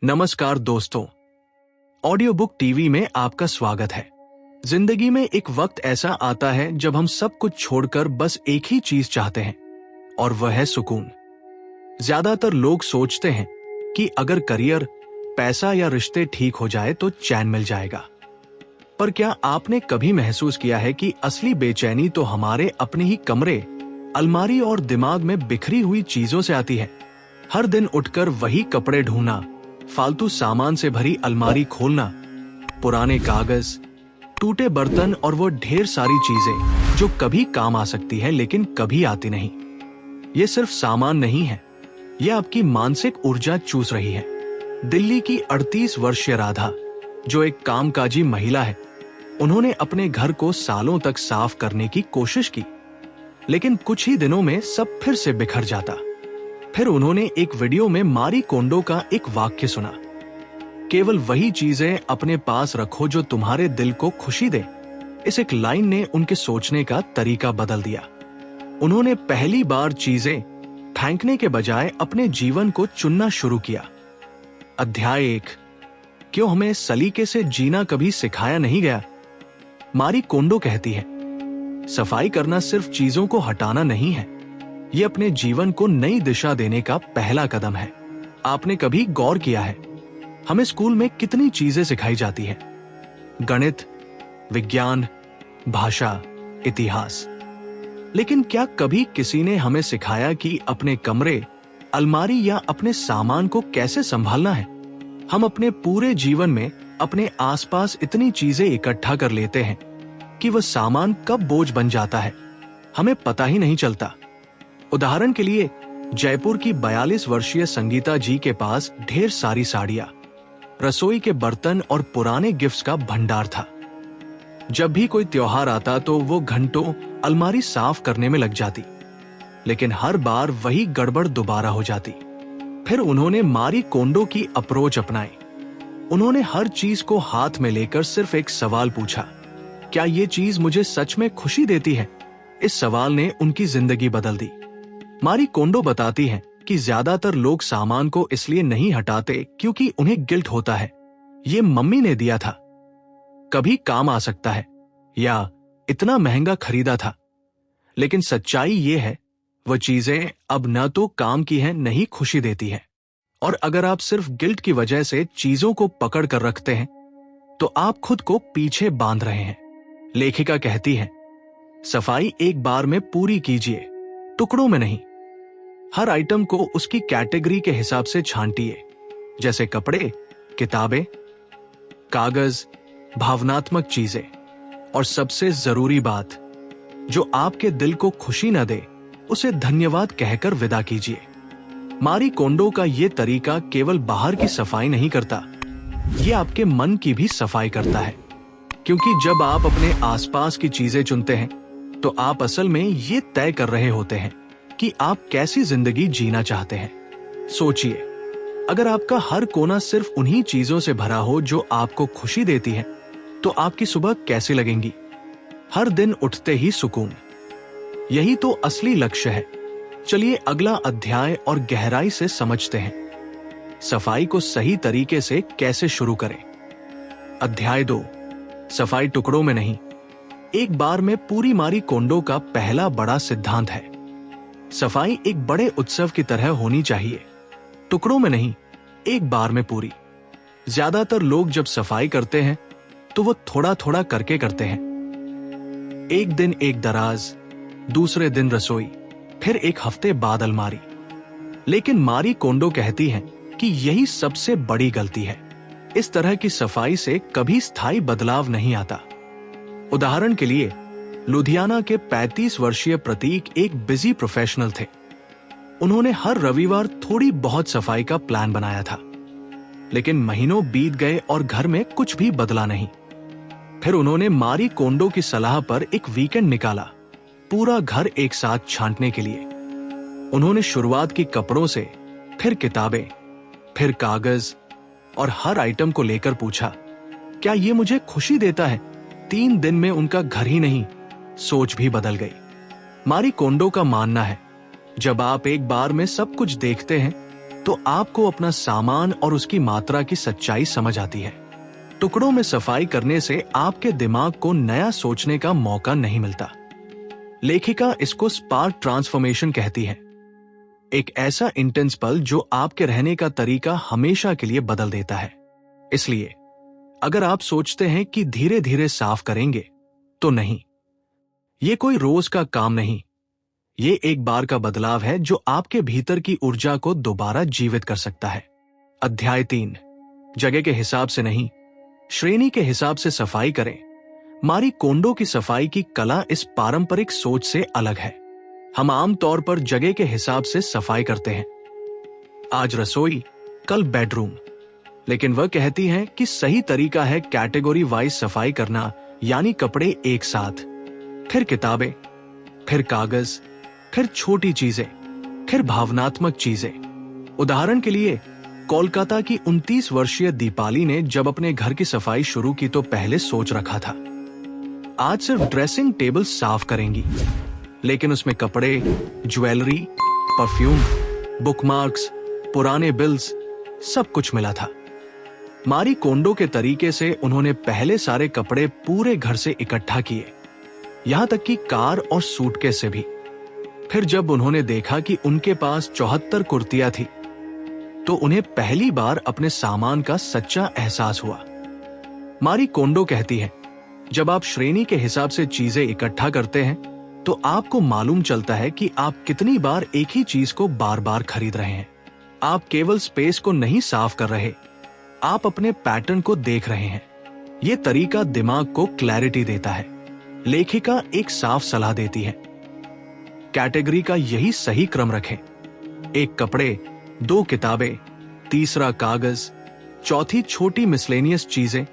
नमस्कार दोस्तों, audio book TV में आपका स्वागत है। जिंदगी में एक वक्त ऐसा आता है जब हम सब कुछ छोड़कर बस एक ही चीज चाहते हैं और वह है सुकून। ज्यादातर लोग सोचते हैं कि अगर करियर, पैसा या रिश्ते ठीक हो जाए तो चैन मिल जाएगा। पर क्या आपने कभी महसूस किया है कि असली बेचैनी तो हमारे अपने ही कमरे, अलमारी और दिमाग में बिखरी हुई चीजों से आती है। हर दिन उठकर वही कपड़े ढूंढना, फालतू सामान से भरी अलमारी खोलना, पुराने कागज, टूटे बर्तन और वो ढेर सारी चीजें जो कभी काम आ सकती है लेकिन कभी आती नहीं। ये सिर्फ सामान नहीं है, ये आपकी मानसिक ऊर्जा चूस रही है। दिल्ली की 38 वर्षीय राधा, जो एक कामकाजी महिला है, उन्होंने अपने घर को सालों तक साफ करने की कोशिश की, लेकिन कुछ ही दिनों में सब फिर से बिखर जाता। फिर उन्होंने एक वीडियो में मारी कोंडो का एक वाक्य सुना, केवल वही चीजें अपने पास रखो जो तुम्हारे दिल को खुशी दे। इस एक लाइन ने उनके सोचने का तरीका बदल दिया। उन्होंने पहली बार चीजें फेंकने के बजाय अपने जीवन को चुनना शुरू किया। अध्याय 1, क्यों हमें सलीके से जीना कभी सिखाया नहीं गया। मारी कोंडो कहती है, सफाई करना सिर्फ चीजों को हटाना नहीं है, ये अपने जीवन को नई दिशा देने का पहला कदम है। आपने कभी गौर किया है, हमें स्कूल में कितनी चीजें सिखाई जाती है? गणित, विज्ञान, भाषा, इतिहास। लेकिन क्या कभी किसी ने हमें सिखाया कि अपने कमरे, अलमारी या अपने सामान को कैसे संभालना है? हम अपने पूरे जीवन में अपने आसपास इतनी चीजें इकट्ठा कर लेते हैं कि वह सामान कब बोझ बन जाता है, हमें पता ही नहीं चलता। उदाहरण के लिए, जयपुर की 42 वर्षीय संगीता जी के पास ढेर सारी साड़ियां, रसोई के बर्तन और पुराने गिफ्ट्स का भंडार था। जब भी कोई त्योहार आता तो वो घंटों अलमारी साफ करने में लग जाती, लेकिन हर बार वही गड़बड़ दोबारा हो जाती। फिर उन्होंने मारी कोंडो की अप्रोच अपनाई। उन्होंने हर चीज को हाथ में लेकर सिर्फ एक सवाल पूछा, क्या ये चीज मुझे सच में खुशी देती है? इस सवाल ने उनकी जिंदगी बदल दी। मारी कोंडो बताती हैं कि ज्यादातर लोग सामान को इसलिए नहीं हटाते क्योंकि उन्हें गिल्ट होता है, ये मम्मी ने दिया था, कभी काम आ सकता है, या इतना महंगा खरीदा था। लेकिन सच्चाई ये है, वह चीजें अब न तो काम की हैं, न ही खुशी देती है। और अगर आप सिर्फ गिल्ट की वजह से चीजों को पकड़ कर रखते हैं तो आप खुद को पीछे बांध रहे हैं। लेखिका कहती है, सफाई एक बार में पूरी कीजिए, टुकड़ों में नहीं। हर आइटम को उसकी कैटेगरी के हिसाब से छांटिए, जैसे कपड़े, किताबें, कागज, भावनात्मक चीजें, और सबसे जरूरी बात, जो आपके दिल को खुशी न दे, उसे धन्यवाद कहकर विदा कीजिए। मारी कोंडो का यह तरीका केवल बाहर की सफाई नहीं करता, यह आपके मन की भी सफाई करता है। क्योंकि जब आप अपने आसपास की चीजें चुनते हैं तो आप असल में ये तय कर रहे होते हैं कि आप कैसी जिंदगी जीना चाहते हैं। सोचिए, अगर आपका हर कोना सिर्फ उन्हीं चीजों से भरा हो जो आपको खुशी देती हैं, तो आपकी सुबह कैसी लगेंगी? हर दिन उठते ही सुकून। यही तो असली लक्ष्य है। चलिए अगला अध्याय और गहराई से समझते हैं, सफाई को सही तरीके से कैसे शुरू करें। अध्याय 2, सफाई टुकड़ों में नहीं, एक बार में पूरी। मारी कोंडो का पहला बड़ा सिद्धांत है, सफाई एक बड़े उत्सव की तरह होनी चाहिए, टुकड़ों में नहीं, एक बार में पूरी। ज्यादातर लोग जब सफाई करते हैं तो वो थोड़ा थोड़ा करके करते हैं। एक दिन एक दराज, दूसरे दिन रसोई, फिर एक हफ्ते बाद अलमारी। लेकिन मारी कोंडो कहती हैं कि यही सबसे बड़ी गलती है। इस तरह की सफाई से कभी स्थायी बदलाव नहीं आता। उदाहरण के लिए, लुधियाना के 35 वर्षीय प्रतीक एक बिजी प्रोफेशनल थे। उन्होंने हर रविवार थोड़ी बहुत सफाई का प्लान बनाया था, लेकिन महीनों बीत गए और घर में कुछ भी बदला नहीं। फिर उन्होंने मारी कोंडो की सलाह पर एक वीकेंड निकाला, पूरा घर एक साथ छांटने के लिए। उन्होंने शुरुआत की कपड़ों से, फिर किताबें, फिर कागज, और हर आइटम को लेकर पूछा, क्या ये मुझे खुशी देता है? 3 दिन में उनका घर ही नहीं, सोच भी बदल गई। मारी कोंडो का मानना है, जब आप एक बार में सब कुछ देखते हैं तो आपको अपना सामान और उसकी मात्रा की सच्चाई समझ आती है। टुकड़ों में सफाई करने से आपके दिमाग को नया सोचने का मौका नहीं मिलता। लेखिका इसको स्पार्क ट्रांसफॉर्मेशन कहती है, एक ऐसा इंटेंस पल जो आपके रहने का तरीका हमेशा के लिए बदल देता है। इसलिए अगर आप सोचते हैं कि धीरे धीरे साफ करेंगे, तो नहीं, ये कोई रोज का काम नहीं, ये एक बार का बदलाव है जो आपके भीतर की ऊर्जा को दोबारा जीवित कर सकता है। अध्याय 3, जगह के हिसाब से नहीं, श्रेणी के हिसाब से सफाई करें। मारी कोंडो की सफाई की कला इस पारंपरिक सोच से अलग है। हम आमतौर पर जगह के हिसाब से सफाई करते हैं, आज रसोई, कल बेडरूम। लेकिन वह कहती हैं कि सही तरीका है कैटेगरी वाइज सफाई करना, यानी कपड़े एक साथ, फिर किताबें, फिर कागज, फिर छोटी चीजें, फिर भावनात्मक चीजें। उदाहरण के लिए कोलकाता की 29 वर्षीय दीपाली ने जब अपने घर की सफाई शुरू की तो पहले सोच रखा था, आज सिर्फ ड्रेसिंग टेबल साफ करेंगी, लेकिन उसमें कपड़े, ज्वेलरी, परफ्यूम, बुकमार्क्स, पुराने बिल्स, सब कुछ मिला था। मारी कोंडो के तरीके से उन्होंने पहले सारे कपड़े पूरे घर से इकट्ठा किए, यहां तक कि कार और सूटकेस से भी। फिर जब उन्होंने देखा कि उनके पास 74 कुर्तियां थी, तो उन्हें पहली बार अपने सामान का सच्चा एहसास हुआ। मारी कोंडो कहती है, जब आप श्रेणी के हिसाब से चीजें इकट्ठा करते हैं, तो आपको मालूम चलता है कि आप कितनी बार एक ही चीज को बार बार खरीद रहे हैं। आप केवल स्पेस को नहीं साफ कर रहे, आप अपने पैटर्न को देख रहे हैं। यह तरीका दिमाग को क्लैरिटी देता है। लेखिका एक साफ सलाह देती है, कैटेगरी का यही सही क्रम रखें। 1 कपड़े, 2 किताबें, तीसरा कागज, चौथी छोटी मिसलेनियस चीजें,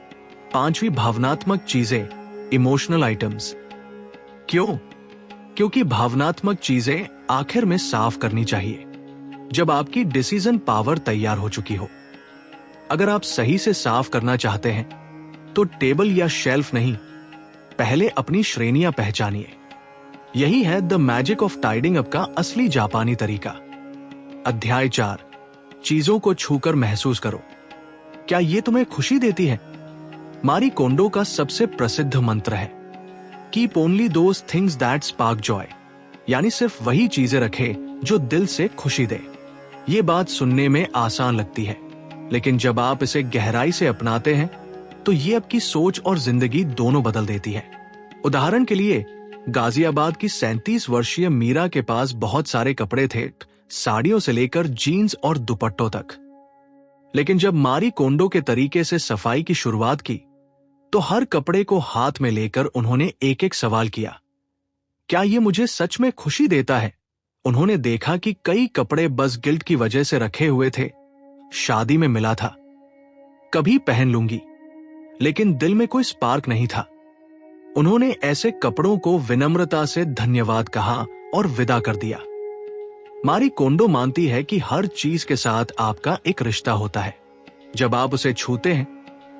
5वीं भावनात्मक चीजें, इमोशनल आइटम्स। क्यों? क्योंकि भावनात्मक चीजें आखिर में साफ करनी चाहिए, जब आपकी डिसीजन पावर तैयार हो चुकी हो। अगर आप सही से साफ करना चाहते हैं, तो टेबल या शेल्फ नहीं, पहले अपनी श्रेणियां पहचानिए। यही है the magic of tidying up का असली जापानी तरीका। अध्याय 4, चीजों को छूकर महसूस करो। क्या ये तुम्हें खुशी देती है? मारी कोंडो का सबसे प्रसिद्ध मंत्र है, keep only those things that spark Joy, यानी सिर्फ वही चीजें रखे जो दिल से खुशी दे। ये बात सुनने में आसान लगती है, लेकिन जब आप इसे गहराई से अपनाते हैं, तो ये आपकी सोच और जिंदगी दोनों बदल देती है। उदाहरण के लिए गाजियाबाद की 37 वर्षीय मीरा के पास बहुत सारे कपड़े थे, साड़ियों से लेकर जीन्स और दुपट्टों तक। लेकिन जब मारी कोंडो के तरीके से सफाई की शुरुआत की, तो हर कपड़े को हाथ में लेकर उन्होंने एक एक सवाल किया, क्या ये मुझे सच में खुशी देता है? उन्होंने देखा कि कई कपड़े बस गिल्ट की वजह से रखे हुए थे। शादी में मिला था, कभी पहन लूंगी, लेकिन दिल में कोई स्पार्क नहीं था। उन्होंने ऐसे कपड़ों को विनम्रता से धन्यवाद कहा और विदा कर दिया। मारी कोंडो मानती है कि हर चीज के साथ आपका एक रिश्ता होता है। जब आप उसे छूते हैं,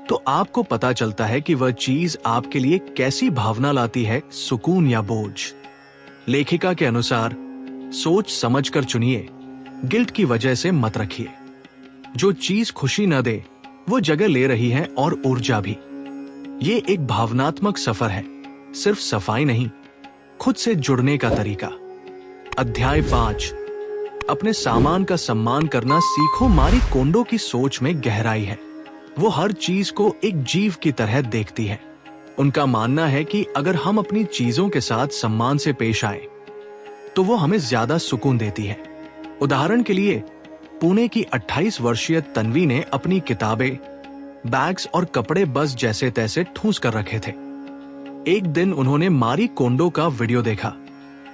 तो आपको पता चलता है कि वह चीज आपके लिए कैसी भावना लाती है, सुकून या बोझ। लेखिका के अनुसार सोच समझकर चुनिए, गिल्ट की वजह से मत रखिए। जो चीज खुशी न दे, वो जगह ले रही है और ऊर्जा भी। ये एक भावनात्मक सफर है, सिर्फ सफाई नहीं, खुद से जुड़ने का तरीका। अध्याय 5, अपने सामान का सम्मान करना सीखो। मारी कोंडो की सोच में गहराई है। वो हर चीज को एक जीव की तरह देखती है। उनका मानना है कि अगर हम अपनी चीजों के साथ सम्मान से पेश आए, तो वो हमें ज्यादा सुकून देती है। उदाहरण के लिए पुणे की 28 वर्षीय तन्वी ने अपनी किताबें, बैग्स और कपड़े बस जैसे तैसे ठूंस कर रखे थे। एक दिन उन्होंने मारी कोंडो का वीडियो देखा,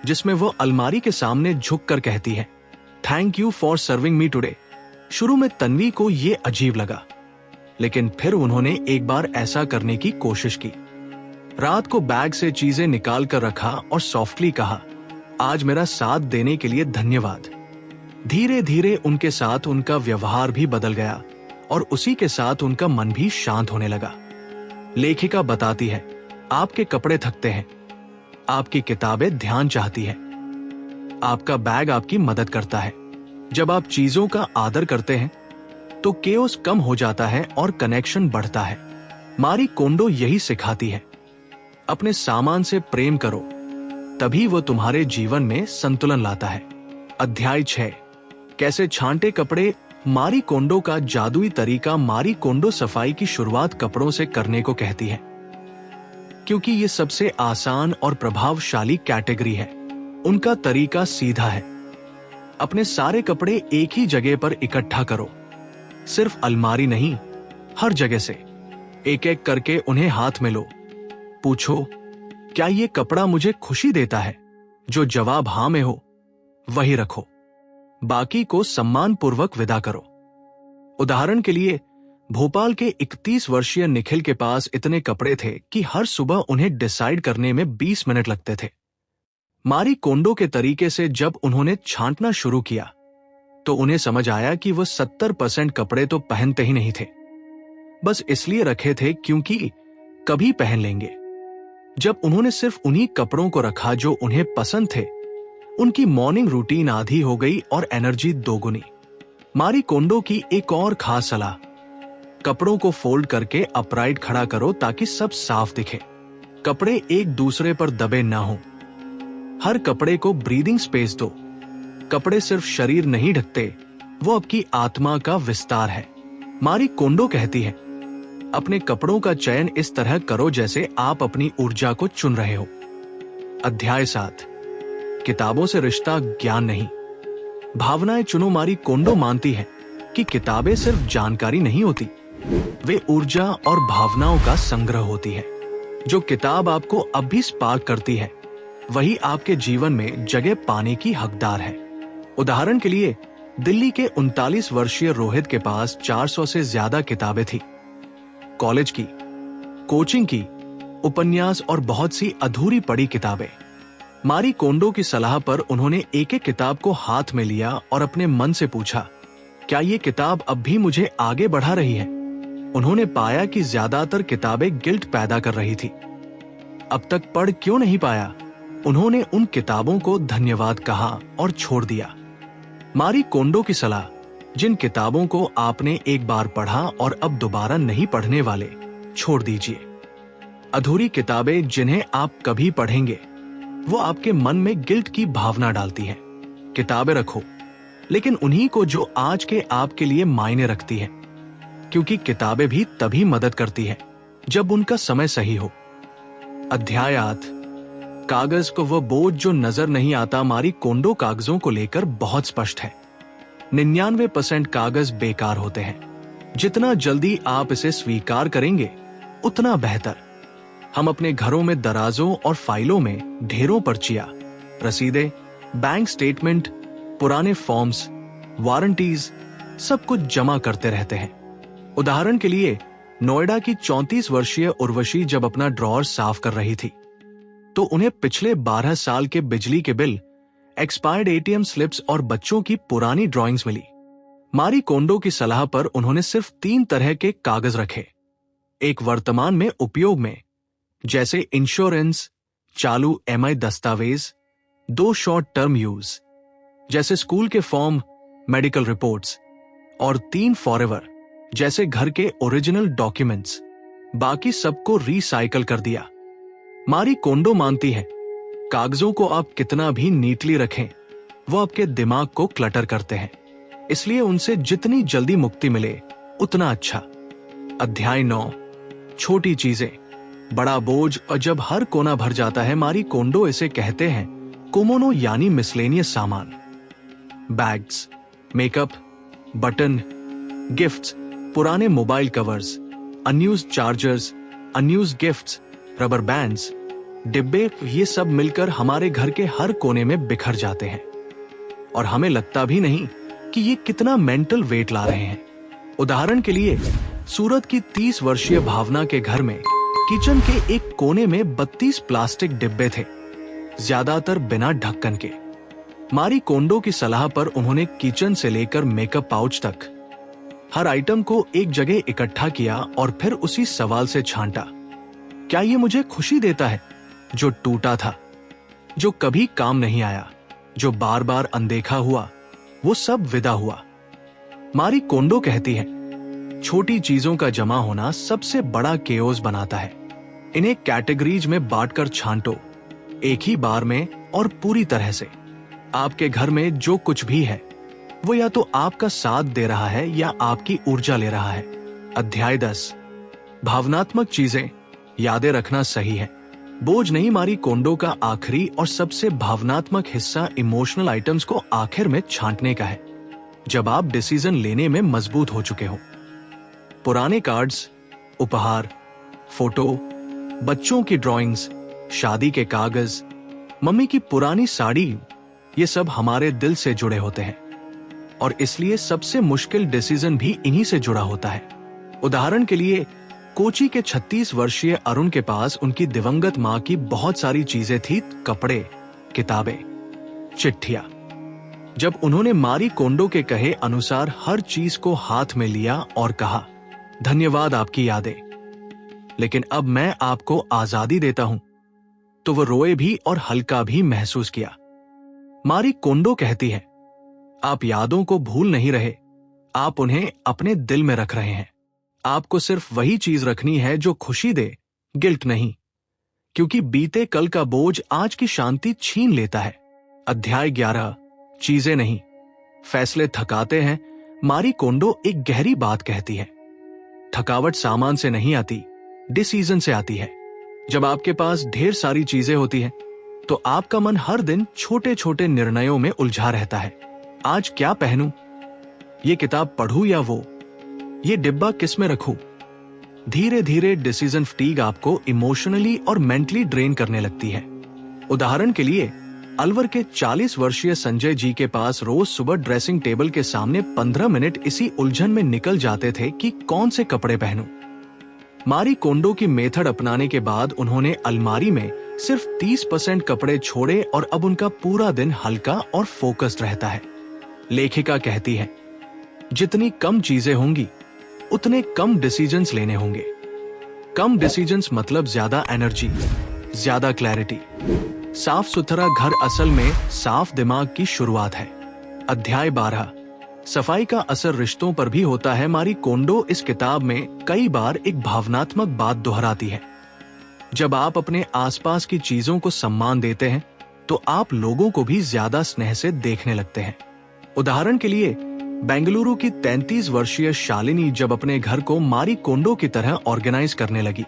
जिसमें वो अलमारी के सामने झुककर कहती है, thank you for serving me today. शुरू में तन्वी को ये अजीब लगा, लेकिन फिर उन्होंने एक बार ऐसा करने की कोशिश की। रात को बैग से चीजें निकाल कर रखा और सॉफ्टली कहा, आज मेरा साथ देने के लिए धन्यवाद। धीरे धीरे उनके साथ उनका व्यवहार भी बदल गया और उसी के साथ उनका मन भी शांत होने लगा। लेखिका बताती है, आपके कपड़े थकते हैं, आपकी किताबें ध्यान चाहती है, आपका बैग आपकी मदद करता है। जब आप चीजों का आदर करते हैं तो केओस कम हो जाता है और कनेक्शन बढ़ता है। मारी कोंडो यही सिखाती है। अपने सामान से प्रेम करो, तभी वो तुम्हारे जीवन में संतुलन लाता है। अध्याय 6, कैसे छांटे कपड़े। मारी कोंडो का जादुई तरीका। मारी कोंडो सफाई की शुरुआत कपड़ों से करने को कहती है, क्योंकि ये सबसे आसान और प्रभावशाली कैटेगरी है। उनका तरीका सीधा है। अपने सारे कपड़े एक ही जगह पर इकट्ठा करो, सिर्फ अलमारी नहीं, हर जगह से एक एक करके उन्हें हाथ में लो। पूछो, क्या ये कपड़ा मुझे खुशी देता है? जो जवाब हां में हो वही रखो, बाकी को सम्मान पूर्वक विदा करो। उदाहरण के लिए, भोपाल के 31 वर्षीय निखिल के पास इतने कपड़े थे कि हर सुबह उन्हें डिसाइड करने में 20 मिनट लगते थे। मारी कोंडो के तरीके से जब उन्होंने छांटना शुरू किया तो उन्हें समझ आया कि वो 70% कपड़े तो पहनते ही नहीं थे, बस इसलिए रखे थे क्योंकि कभी पहन लेंगे। जब उन्होंने सिर्फ उन्हीं कपड़ों को रखा जो उन्हें पसंद थे, उनकी मॉर्निंग रूटीन आधी हो गई और एनर्जी दोगुनी। मारी कोंडो की एक और खास सलाह, कपड़ों को फोल्ड करके अपराइट खड़ा करो ताकि सब साफ दिखे। कपड़े एक दूसरे पर दबे ना हो। हर कपड़े को ब्रीदिंग स्पेस दो। कपड़े सिर्फ शरीर नहीं ढकते, वो आपकी आत्मा का विस्तार है। मारी कोंडो कहती है, अपने कपड़ों का चयन इस तरह करो जैसे आप अपनी ऊर्जा को चुन रहे हो। अध्याय 7, किताबों से रिश्ता ज्ञान नहीं, भावनाएं चुनो। मारी कोंडो मानती है कि किताबें सिर्फ जानकारी नहीं होती, वे ऊर्जा और भावनाओं का संग्रह होती है। जो किताब आपको अब भी स्पार्क करती है, वही आपके जीवन में जगह पाने की हकदार है। उदाहरण के लिए, दिल्ली के 39 वर्षीय रोहित के पास 400 से ज्यादा किताबें थी। कॉलेज की, कोचिंग की, उपन्यास और बहुत सी अधूरी पड़ी किताबें। मारी कोंडो की सलाह पर उन्होंने एक एक किताब को हाथ में लिया और अपने मन से पूछा, क्या ये किताब अब भी मुझे आगे बढ़ा रही है? उन्होंने पाया कि ज्यादातर किताबें गिल्ट पैदा कर रही थी। अब तक पढ़ क्यों नहीं पाया? उन्होंने उन किताबों को धन्यवाद कहा और छोड़ दिया। मारी कोंडो की सलाह, जिन किताबों को आपने एक बार पढ़ा और अब दोबारा नहीं पढ़ने वाले, छोड़ दीजिए। अधूरी किताबें जिन्हें आप कभी पढ़ेंगे, वो आपके मन में गिल्ट की भावना डालती हैं। किताबें रखो, लेकिन उन्हीं को जो आज के आपके लिए मायने रखती है, क्योंकि किताबें भी तभी मदद करती है जब उनका समय सही हो। अध्याय 8, कागज को वह बोझ जो नजर नहीं आता। मारी कोंडो कागजों को लेकर बहुत स्पष्ट है। 99% कागज बेकार होते हैं। जितना जल्दी आप इसे स्वीकार करेंगे, उतना बेहतर। हम अपने घरों में दराजों और फाइलों में ढेरों पर्चियां, रसीदें, बैंक स्टेटमेंट, पुराने फॉर्म्स, वारंटीज, सब कुछ जमा करते रहते हैं। उदाहरण के लिए, नोएडा की 34 वर्षीय उर्वशी जब अपना ड्रॉअर साफ कर रही थी तो उन्हें पिछले 12 साल के बिजली के बिल, एक्सपायर्ड एटीएम स्लिप्स और बच्चों की पुरानी ड्राइंग्स मिली। मारी कोंडो की सलाह पर उन्होंने सिर्फ 3 तरह के कागज रखे। एक वर्तमान में उपयोग में, जैसे इंश्योरेंस, चालू एमआई दस्तावेज। 2 शॉर्ट टर्म यूज, जैसे स्कूल के फॉर्म, मेडिकल रिपोर्ट्स। और 3 फॉरएवर, जैसे घर के ओरिजिनल डॉक्यूमेंट्स। बाकी सबको रिसाइकल कर दिया। मारी कोंडो मानती है, कागजों को आप कितना भी नीटली रखें, वो आपके दिमाग को क्लटर करते हैं, इसलिए उनसे जितनी जल्दी मुक्ति मिले उतना अच्छा। अध्याय 9, छोटी चीजें, बड़ा बोझ। और जब हर कोना भर जाता है, मारी कोंडो इसे कहते हैं कोमोनो, यानी मिसलेनियस सामान। बैग्स, मेकअप, बटन, गिफ्ट्स, पुराने mobile covers, unused chargers, unused gifts, rubber bands, डिब्बे, ये सब मिलकर हमारे घर के हर कोने में बिखर जाते हैं और हमें लगता भी नहीं कि ये कितना मेंटल वेट ला रहे हैं। उदाहरण के लिए, सूरत की 30 वर्षीय भावना के घर में किचन के एक कोने में 32 प्लास्टिक डिब्बे थे, ज्यादातर बिना ढक्कन के। मारी कोंडो की सलाह पर उन्होंने किचन से लेकर मेकअप पाउच तक हर आइटम को एक जगह इकट्ठा किया और फिर उसी सवाल से छांटा, क्या ये मुझे खुशी देता है? जो टूटा था, जो कभी काम नहीं आया, जो बार बार अनदेखा हुआ, वो सब विदा हुआ। मारी कोंडो कहती है, छोटी चीजों का जमा होना सबसे बड़ा केओस बनाता है। इन्हें कैटेगरीज में बांटकर छांटो, एक ही बार में और पूरी तरह से। आपके घर में जो कुछ भी है वो या तो आपका साथ दे रहा है या आपकी ऊर्जा ले रहा है। अध्याय 10, भावनात्मक चीजें यादें रखना सही है, बोझ नहीं। मारी कोंडो का आखिरी और सबसे भावनात्मक हिस्सा इमोशनल आइटम्स को आखिर में छांटने का है, जब आप डिसीजन लेने में मजबूत हो चुके हो। पुराने कार्ड्स, उपहार, फोटो, बच्चों की ड्राइंग्स, शादी के कागज, मम्मी की पुरानी साड़ी, ये सब हमारे दिल से जुड़े होते हैं और इसलिए सबसे मुश्किल डिसीजन भी इन्हीं से जुड़ा होता है। उदाहरण के लिए, कोची के 36 वर्षीय अरुण के पास उनकी दिवंगत मां की बहुत सारी चीजें थी, कपड़े, किताबें, चिट्ठियां। जब उन्होंने मारी कोंडो के कहे अनुसार हर चीज को हाथ में लिया और कहा, धन्यवाद आपकी यादें, लेकिन अब मैं आपको आजादी देता हूं, तो वो रोए भी और हल्का भी महसूस किया। मारी कोंडो कहती है, आप यादों को भूल नहीं रहे, आप उन्हें अपने दिल में रख रहे हैं। आपको सिर्फ वही चीज रखनी है जो खुशी दे, गिल्ट नहीं, क्योंकि बीते कल का बोझ आज की शांति छीन लेता है। अध्याय 11, चीजें नहीं, फैसले थकाते हैं। मारी कोंडो एक गहरी बात कहती है, थकावट सामान से नहीं आती, डिसीजन से आती है। जब आपके पास ढेर सारी चीजें होती हैं, तो आपका मन हर दिन छोटे छोटे निर्णयों में उलझा रहता है। आज क्या पहनूं, ये किताब पढ़ूं या वो, ये डिब्बा किस में रखूं। धीरे धीरे डिसीजन फटीग आपको इमोशनली और मेंटली ड्रेन करने लगती है। उदाहरण के लिए, अलवर के 40 वर्षीय संजय जी के पास रोज सुबह ड्रेसिंग टेबल के सामने 15 मिनट इसी उलझन में निकल जाते थे कि कौन से कपड़े पहनूं। मारी कोंडो की मेथड अपनाने के बाद उन्होंने अलमारी में सिर्फ 30% कपड़े छोड़े और अब उनका पूरा दिन हल्का और फोकस्ड रहता है। लेखिका कहती है, जितनी कम चीजें होंगी उतने कम डिसीजंस लेने होंगे। कम डिसीजंस मतलब ज्यादा एनर्जी, ज्यादा क्लैरिटी। साफ सुथरा घर असल में साफ दिमाग की शुरुआत है। अध्याय 12, सफाई का असर रिश्तों पर भी होता है। मारी कोंडो इस किताब में कई बार एक भावनात्मक बात दोहराती है। जब आप अपने आसपास की चीजों को सम्मान देते हैं, तो आप लोगों को भी ज्यादा स्नेह से देखने लगते हैं। उदाहरण के लिए, बेंगलुरु की 33 वर्षीय शालिनी जब अपने घर को मारी कोंडो की तरह ऑर्गेनाइज करने लगी,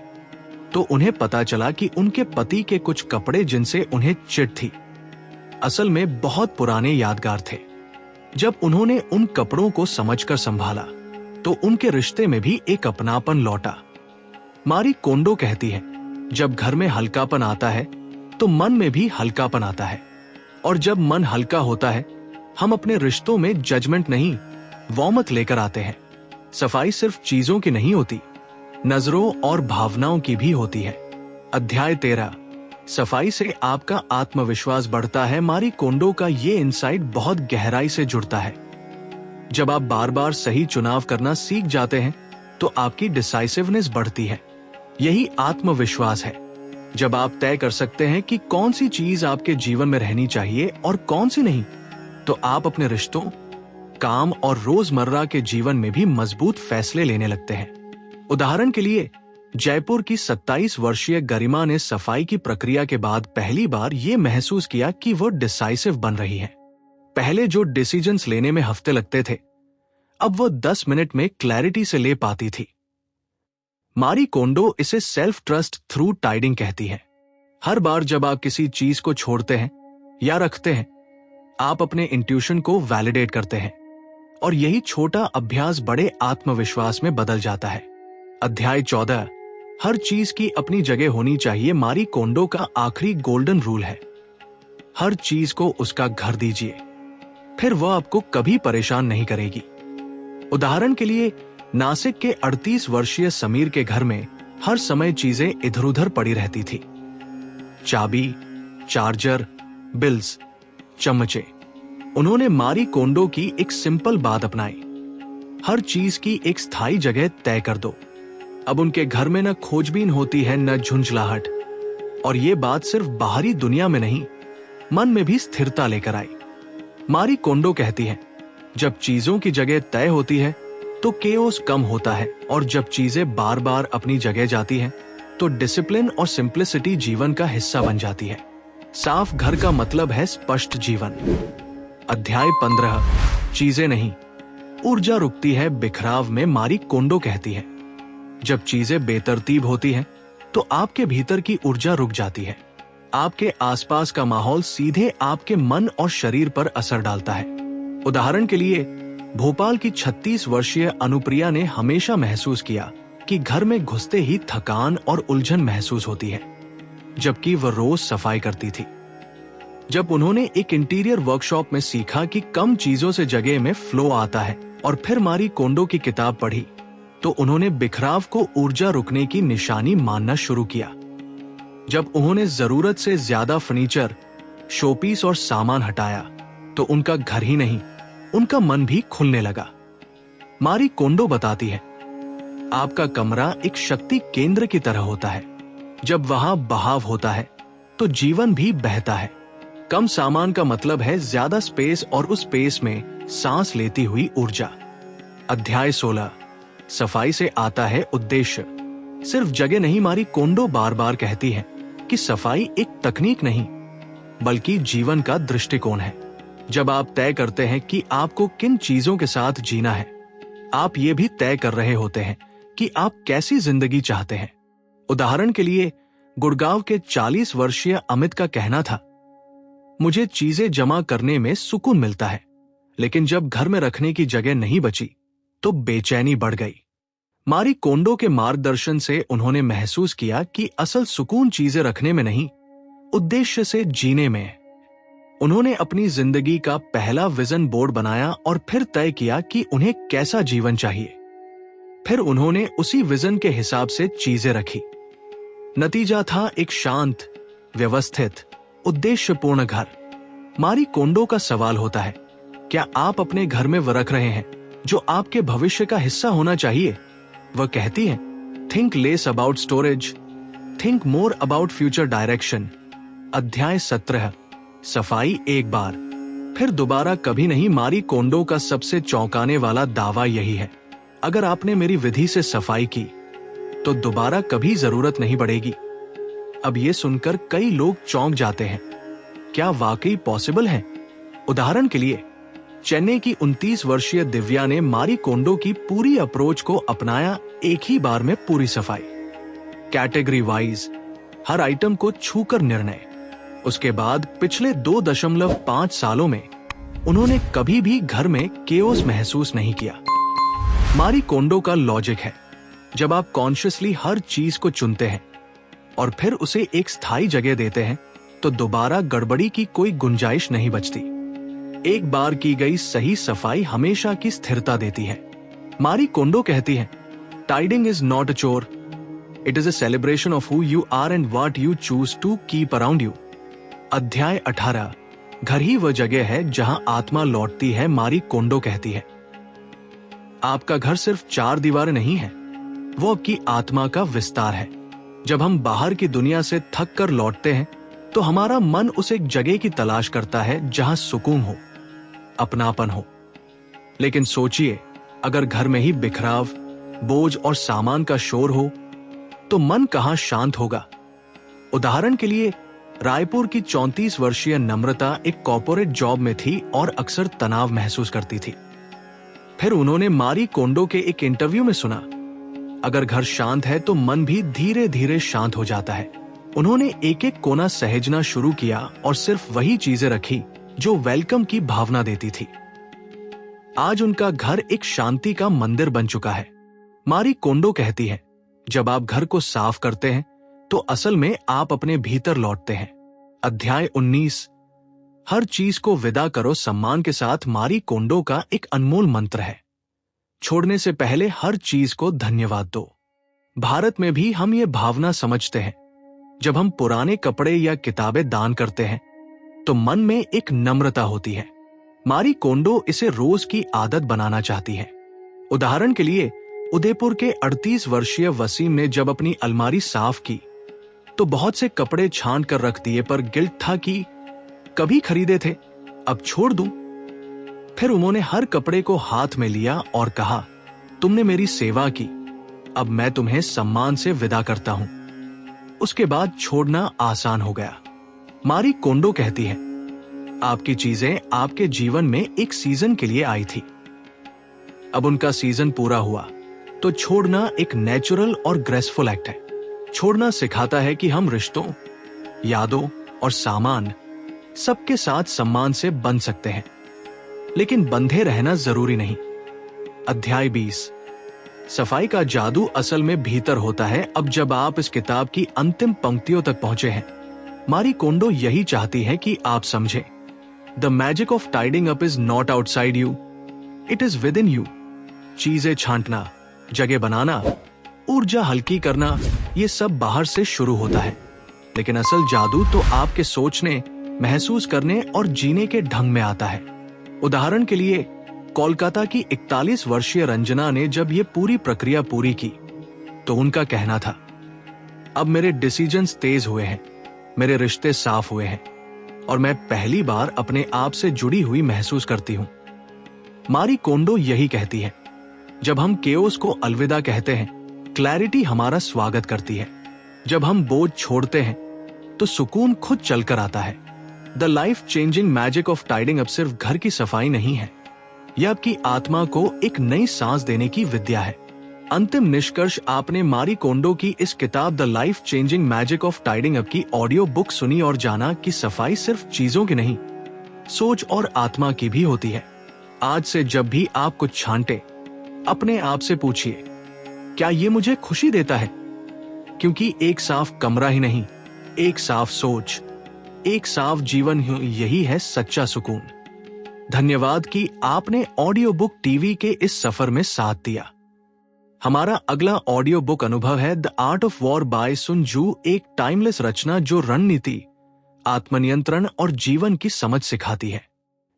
तो उन्हें पता चला कि उनके पति के कुछ कपड़े जिनसे उन्हें चिढ़ थी, असल में बहुत पुराने यादगार थे। जब उन्होंने उन कपड़ों को समझकर संभाला, तो उनके रिश्ते में भी एक अपनापन लौटा। मारी कोंडो कहती है, जब घर में हल्कापन आता है, तो मन में भी हल्कापन आता है, और जब मन हल्का होता है, हम अपने रिश्तों में जजमेंट नहीं, वार्मथ लेकर आते हैं। सफाई सिर्फ चीजों की नहीं होती, नजरों और भावनाओं की भी होती है। अध्याय 13, सफाई से आपका आत्मविश्वास बढ़ता है। मारी कोंडो का ये इंसाइट बहुत गहराई से जुड़ता है। जब आप बार बार सही चुनाव करना सीख जाते हैं, तो आपकी डिसाइसिवनेस बढ़ती है। यही आत्मविश्वास है। जब आप तय कर सकते हैं कि कौन सी चीज आपके जीवन में रहनी चाहिए और कौन सी नहीं, तो आप अपने रिश्तों, काम और रोजमर्रा के जीवन में भी मजबूत फैसले लेने लगते हैं। उदाहरण के लिए, जयपुर की 27 वर्षीय गरिमा ने सफाई की प्रक्रिया के बाद पहली बार ये महसूस किया कि वो डिसाइसिव बन रही है। पहले जो डिसीजंस लेने में हफ्ते लगते थे, अब वो 10 मिनट में क्लैरिटी से ले पाती थी। मारी कोंडो इसे सेल्फ ट्रस्ट थ्रू टाइडिंग कहती है। हर बार जब आप किसी चीज को छोड़ते हैं या रखते हैं, आप अपने इंट्यूशन को वैलिडेट करते हैं, और यही छोटा अभ्यास बड़े आत्मविश्वास में बदल जाता है। अध्याय 14, हर चीज की अपनी जगह होनी चाहिए। मारी कोंडो का आखिरी गोल्डन रूल है, हर चीज को उसका घर दीजिए, फिर वह आपको कभी परेशान नहीं करेगी। उदाहरण के लिए, नासिक के 38 वर्षीय समीर के घर में हर समय चीजें इधर उधर पड़ी रहती थी। चाबी, चार्जर, बिल्स, चम्मचे। उन्होंने मारी कोंडो की एक सिंपल बात अपनाई, हर चीज की एक स्थायी जगह तय कर दो। अब उनके घर में न खोजबीन होती है, न झुंझलाहट, और ये बात सिर्फ बाहरी दुनिया में नहीं, मन में भी स्थिरता लेकर आई। मारी कोंडो कहती है, जब चीजों की जगह तय होती है तो केओस कम होता है, और जब चीजें बार बार अपनी जगह जाती हैं तो डिसिप्लिन और सिंप्लिसिटी जीवन का हिस्सा बन जाती है। साफ घर का मतलब है स्पष्ट जीवन। अध्याय 15, चीजें नहीं, ऊर्जा रुकती है बिखराव में, मारी कोंडो कहती है। जब चीजें बेतरतीब होती हैं तो आपके भीतर की ऊर्जा रुक जाती है। आपके आसपास का माहौल सीधे आपके मन और शरीर पर असर डालता है। उदाहरण के लिए, भोपाल की 36 वर्षीय अनुप्रिया ने हमेशा महसूस किया कि घर में घुसते ही थकान और उलझन महसूस होती है, जबकि वह रोज सफाई करती थी। जब उन्होंने एक इंटीरियर वर्कशॉप में सीखा कि कम चीजों से जगह में फ्लो आता है और फिर मारी कोंडो की किताब पढ़ी, तो उन्होंने बिखराव को ऊर्जा रुकने की निशानी मानना शुरू किया। जब उन्होंने जरूरत से ज्यादा फर्नीचर, शोपीस और सामान हटाया तो उनका घर ही नहीं, उनका मन भी खुलने लगा। मारी कोंडो बताती है, आपका कमरा एक शक्ति केंद्र की तरह होता है। जब वहां बहाव होता है तो जीवन भी बहता है। कम सामान का मतलब है ज्यादा स्पेस, और उस स्पेस में सांस लेती हुई ऊर्जा। अध्याय 16, सफाई से आता है उद्देश्य। सिर्फ जगह नहीं, मारी कोंडो बार बार कहती है कि सफाई एक तकनीक नहीं बल्कि जीवन का दृष्टिकोण है। जब आप तय करते हैं कि आपको किन चीजों के साथ जीना है, आप ये भी तय कर रहे होते हैं कि आप कैसी जिंदगी चाहते हैं। उदाहरण के लिए, गुड़गांव के 40 वर्षीय अमित का कहना था, मुझे चीजें जमा करने में सुकून मिलता है, लेकिन जब घर में रखने की जगह नहीं बची तो बेचैनी बढ़ गई। मारी कोंडो के मार्गदर्शन से उन्होंने महसूस किया कि असल सुकून चीजें रखने में नहीं, उद्देश्य से जीने में है। उन्होंने अपनी जिंदगी का पहला विजन बोर्ड बनाया और फिर तय किया कि उन्हें कैसा जीवन चाहिए। फिर उन्होंने उसी विजन के हिसाब से चीजें रखी। नतीजा था एक शांत, व्यवस्थित, उद्देश्यपूर्ण घर। मारी कोंडो का सवाल होता है, क्या आप अपने घर में वह रख रहे हैं जो आपके भविष्य का हिस्सा होना चाहिए? वह कहती है, think less about storage, think more about future direction. अध्याय 17, सफाई एक बार फिर दोबारा कभी नहीं। मारी कोंडो का सबसे चौंकाने वाला दावा यही है, अगर आपने मेरी विधि से सफाई की तो दोबारा कभी जरूरत नहीं पड़ेगी। अब ये सुनकर कई लोग चौंक जाते हैं, क्या वाकई पॉसिबल है? उदाहरण के लिए, चेन्नई की 29 वर्षीय दिव्या ने मारी कोंडो की पूरी अप्रोच को अपनाया। एक ही बार में पूरी सफाई, कैटेगरी वाइज, हर आइटम को छूकर निर्णय। उसके बाद पिछले 2.5 सालों में उन्होंने कभी भी घर में केओस महसूस नहीं किया। मारी कोंडो का लॉजिक है, जब आप कॉन्शियसली हर चीज को चुनते हैं और फिर उसे एक स्थायी जगह देते हैं तो दोबारा गड़बड़ी की कोई गुंजाइश नहीं बचती। एक बार की गई सही सफाई हमेशा की स्थिरता देती है। मारी कोंडो कहती है, tidying is not a chore, it is a celebration of who you are and what you choose to keep around you. अध्याय 18, घर ही वह जगह है जहां आत्मा लौटती है। मारी कोंडो कहती है, आपका घर सिर्फ 4 दीवारें नहीं है, वो आपकी आत्मा का विस्तार है। जब हम बाहर की दुनिया से थक कर लौटते हैं तो हमारा मन उस एक जगह की तलाश करता है जहां सुकून हो, अपनापन हो। लेकिन सोचिए, अगर घर में ही बिखराव, बोझ और सामान का शोर हो तो मन कहां शांत होगा? उदाहरण के लिए, रायपुर की 34 वर्षीय नम्रता एक कॉर्पोरेट जॉब में थी और अक्सर तनाव महसूस करती थी। फिर उन्होंने मारी कोंडो के एक इंटरव्यू में सुना, अगर घर शांत है तो मन भी धीरे धीरे शांत हो जाता है। उन्होंने एक एक कोना सहेजना शुरू किया और सिर्फ वही चीजें रखी जो वेलकम की भावना देती थी। आज उनका घर एक शांति का मंदिर बन चुका है। मारी कोंडो कहती है, जब आप घर को साफ करते हैं तो असल में आप अपने भीतर लौटते हैं। अध्याय 19, हर चीज को विदा करो सम्मान के साथ। मारी कोंडो का एक अनमोल मंत्र है, छोड़ने से पहले हर चीज को धन्यवाद दो। भारत में भी हम ये भावना समझते हैं। जब हम पुराने कपड़े या किताबें दान करते हैं तो मन में एक नम्रता होती है। मारी कोंडो इसे रोज की आदत बनाना चाहती है। उदाहरण के लिए, उदयपुर के 38 वर्षीय वसीम ने जब अपनी अलमारी साफ की तो बहुत से कपड़े छान कर रख दिए, पर गिल्ट था कि कभी खरीदे थे, अब छोड़ दूं। फिर उन्होंने हर कपड़े को हाथ में लिया और कहा, तुमने मेरी सेवा की, अब मैं तुम्हें सम्मान से विदा करता हूं। उसके बाद छोड़ना आसान हो गया। मारी कोंडो कहती है, आपकी चीजें आपके जीवन में एक सीजन के लिए आई थी। अब उनका सीजन पूरा हुआ तो छोड़ना एक नेचुरल और ग्रेसफुल एक्ट है। छोड़ना सिखाता है कि हम रिश्तों, यादों और सामान सबके साथ सम्मान से बंध सकते हैं, लेकिन बंधे रहना जरूरी नहीं। अध्याय 20। सफाई का जादू असल में भीतर होता है। अब जब आप इस किताब की अंतिम पंक्तियों तक पहुंचे हैं, मारी कोंडो यही चाहती है कि आप समझें, the magic of tidying up is not outside you, it is with in you. चीजें छांटना, जगह बनाना, ऊर्जा हल्की करना, ये सब बाहर से शुरू होता है, लेकिन असल जादू तो आपके सोचने, महसूस करने और जीने के ढंग में आता है। उदाहरण के लिए, कोलकाता की 41 वर्षीय रंजना ने जब ये पूरी प्रक्रिया पूरी की तो उनका कहना था, अब मेरे डिसीजंस तेज हुए हैं, मेरे रिश्ते साफ हुए हैं और मैं पहली बार अपने आप से जुड़ी हुई महसूस करती हूं। मारी कोंडो यही कहती है, जब हम केओस को अलविदा कहते हैं, क्लैरिटी हमारा स्वागत करती है। जब हम बोझ छोड़ते हैं तो सुकून खुद चलकर आता है। The life changing magic of tidying up सिर्फ घर की सफाई नहीं है, यह आपकी आत्मा को एक नई सांस देने की विद्या है। अंतिम निष्कर्ष, आपने मारी कोंडो की इस किताब the life changing magic of tidying up की ऑडियो बुक सुनी और जाना कि सफाई सिर्फ चीजों की नहीं, सोच और आत्मा की भी होती है। आज से जब भी आप कुछ छांटे, अपने आप से पूछिए, क्या ये मुझे खुशी देता है? क्योंकि एक साफ कमरा ही नहीं, एक साफ सोच, एक साफ जीवन, यही है सच्चा सुकून। धन्यवाद कि आपने ऑडियो बुक टीवी के इस सफर में साथ दिया। हमारा अगला ऑडियो बुक अनुभव है the art of war by Sun Tzu, एक टाइमलेस रचना जो रणनीति, आत्मनियंत्रण और जीवन की समझ सिखाती है।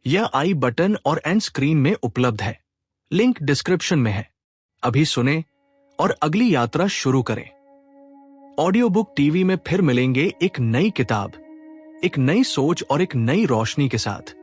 यह आई बटन और एंड स्क्रीन में उपलब्ध है, लिंक डिस्क्रिप्शन में है। अभी सुने और अगली यात्रा शुरू करें। ऑडियो बुक टीवी में फिर मिलेंगे एक नई किताब, एक नई सोच और एक नई रोशनी के साथ।